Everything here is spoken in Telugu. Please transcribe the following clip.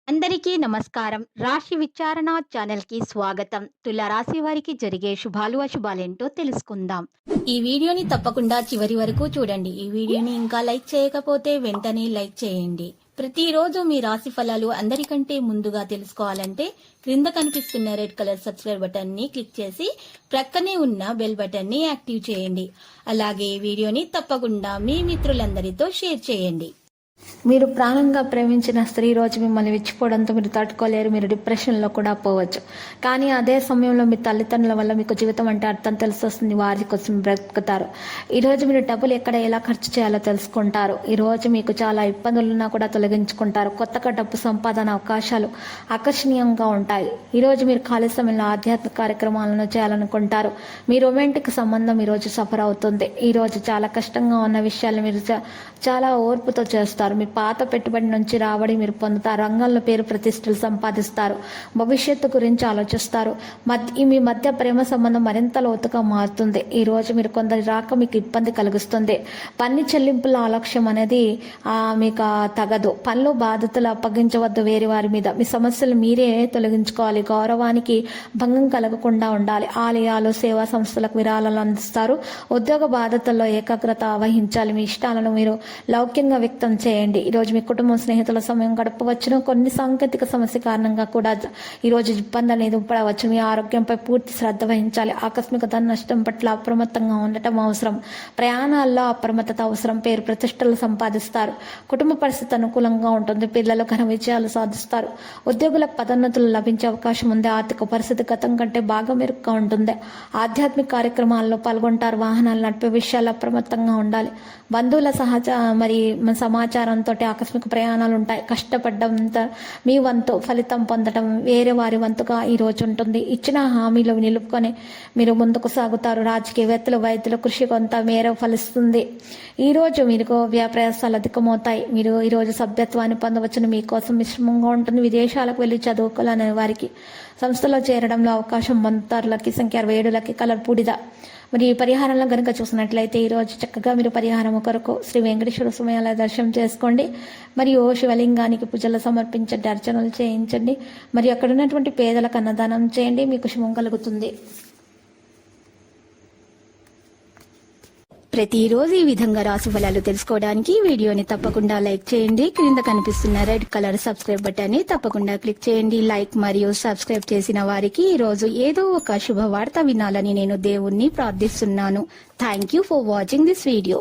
అందరికీ నమస్కారం. రాశి విచారణ ఛానల్‌కి స్వాగతం. తుల రాశి వారికి జరిగే శుభాలు, అశుభాలేంటో తెలుసుకుందాం. ఈ వీడియోని తప్పకుండా చివరి వరకు చూడండి. ఈ వీడియోని ఇంకా లైక్ చేయకపోతే వెంటనే లైక్ చేయండి. ప్రతిరోజు మీ రాశి ఫలాలు అందరికంటే ముందుగా తెలుసుకోవాలంటే క్రింద కనిపిస్తున్న రెడ్ కలర్ సబ్స్క్రైబ్ బటన్ ని క్లిక్ చేసి ప్రక్కనే ఉన్న బెల్ బటన్ ని యాక్టివ్ చేయండి. అలాగే వీడియోని తప్పకుండా మీ మిత్రులందరితో షేర్ చేయండి. మీరు ప్రాణంగా ప్రేమించిన స్త్రీ రోజు మిమ్మల్ని విచ్చిపోవడంతో మీరు తట్టుకోలేరు. మీరు డిప్రెషన్లో కూడా పోవచ్చు. కానీ అదే సమయంలో మీ తల్లిదండ్రుల వల్ల మీకు జీవితం అంటే అర్థం తెలిసొస్తుంది. వారి కోసం బ్రతుకుతారు. ఈరోజు మీరు డబ్బులు ఎక్కడ ఎలా ఖర్చు చేయాలో తెలుసుకుంటారు. ఈరోజు మీకు చాలా ఇబ్బందులున్నా కూడా తొలగించుకుంటారు. కొత్తగా డబ్బు సంపాదన అవకాశాలు ఆకర్షణీయంగా ఉంటాయి. ఈరోజు మీరు ఖాళీ సమయంలో ఆధ్యాత్మిక కార్యక్రమాలను చేయాలనుకుంటారు. మీ రొమాంటిక్ సంబంధం ఈరోజు సఫర్ అవుతుంది. ఈరోజు చాలా కష్టంగా ఉన్న విషయాలు మీరు చాలా ఓర్పుతో చేస్తారు. మీ పాత పెట్టుబడి నుంచి రాబడి మీరు పొందుతారు. రంగంలో పేరు ప్రతిష్టలు సంపాదిస్తారు. భవిష్యత్తు గురించి ఆలోచిస్తారు. మీ మధ్య ప్రేమ సంబంధం మరింత లోతుగా మారుతుంది. ఈ రోజు మీరు కొందరి రాక మీకు ఇబ్బంది కలిగిస్తుంది. పన్ను చెల్లింపుల ఆలక్ష్యం అనేది మీకు తగదు. పనులు బాధ్యతలు అప్పగించవద్దు వేరే వారి మీద. మీ సమస్యలు మీరే తొలగించుకోవాలి. గౌరవానికి భంగం కలగకుండా ఉండాలి. ఆలయాలు, సేవా సంస్థలకు విరాళాలు అందిస్తారు. ఉద్యోగ బాధ్యతల్లో ఏకాగ్రత వహించాలి. మీ ఇష్టాలను మీరు లౌక్యంగా వ్యక్తం చేయండి. ఈరోజు మీ కుటుంబం, స్నేహితుల సమయం గడపవచ్చును. కొన్ని సాంకేతిక సమస్య కారణంగా కూడా ఈరోజు ఇబ్బంది అనేది పడవచ్చు. మీ ఆరోగ్యంపై పూర్తి శ్రద్ధ వహించాలి. ఆకస్మిక ధన నష్టం పట్ల అప్రమత్తంగా ఉండటం అవసరం. ప్రయాణాల్లో అప్రమత్తత అవసరం. పేరు ప్రతిష్టలు సంపాదిస్తారు. కుటుంబ పరిస్థితి అనుకూలంగా ఉంటుంది. పిల్లలు ఘన విజయాలు సాధిస్తారు. ఉద్యోగులకు పదోన్నతులు లభించే అవకాశం ఉంది. ఆర్థిక పరిస్థితి గతం కంటే బాగా మెరుగ్గా ఉంటుంది. ఆధ్యాత్మిక కార్యక్రమాల్లో పాల్గొంటారు. వాహనాలు నడిపే విషయాలు అప్రమత్తంగా ఉండాలి. బంధువుల సమాచారంతో ఆకస్మిక ప్రయాణాలు ఉంటాయి. కష్టపడ్డంత మీ వంతు ఫలితం పొందడం వేరే వారి వంతుగా ఈ రోజు ఉంటుంది. ఇచ్చిన హామీలు నిలుపుకొని మీరు ముందుకు సాగుతారు. రాజకీయవేత్తలు, వైద్యుల కృషి కొంత మేర ఫలిస్తుంది. ఈరోజు మీకు వ్యాప్రయాసాలు అధికమవుతాయి. మీరు ఈరోజు సభ్యత్వాన్ని పొందవచ్చును. మీకోసం మిశ్రమంగా ఉంటుంది. విదేశాలకు వెళ్ళి చదువుకోవాలనే వారికి సంస్థలో చేరడంలో అవకాశం పొందుతారు. లక్కీ సంఖ్య 7, లక్కీ కలర్ బూడిద. మరి ఈ పరిహారంలో కనుక చూసినట్లయితే ఈరోజు చక్కగా మీరు పరిహారం కొరకు శ్రీ వెంకటేశ్వర స్వామి దర్శనం చేసుకోండి. మరియు శివలింగానికి పూజలు సమర్పించండి, అర్చనలు చేయించండి. మరియు అక్కడ ఉన్నటువంటి పేదలకు అన్నదానం చేయండి. మీకు శుభం కలుగుతుంది. ప్రతిరోజు ఈ విధంగా రాశి ఫలాలు తెలుసుకోవడానికి వీడియోని తప్పకుండా లైక్ చేయండి. క్రింద కనిపిస్తున్న రెడ్ కలర్ సబ్స్క్రైబ్ బటన్ ని తప్పకుండా క్లిక్ చేయండి. లైక్ మరియు సబ్స్క్రైబ్ చేసిన వారికి ఈ రోజు ఏదో ఒక శుభవార్త వినాలని నేను దేవుణ్ణి ప్రార్థిస్తున్నాను. Thank you for watching this video.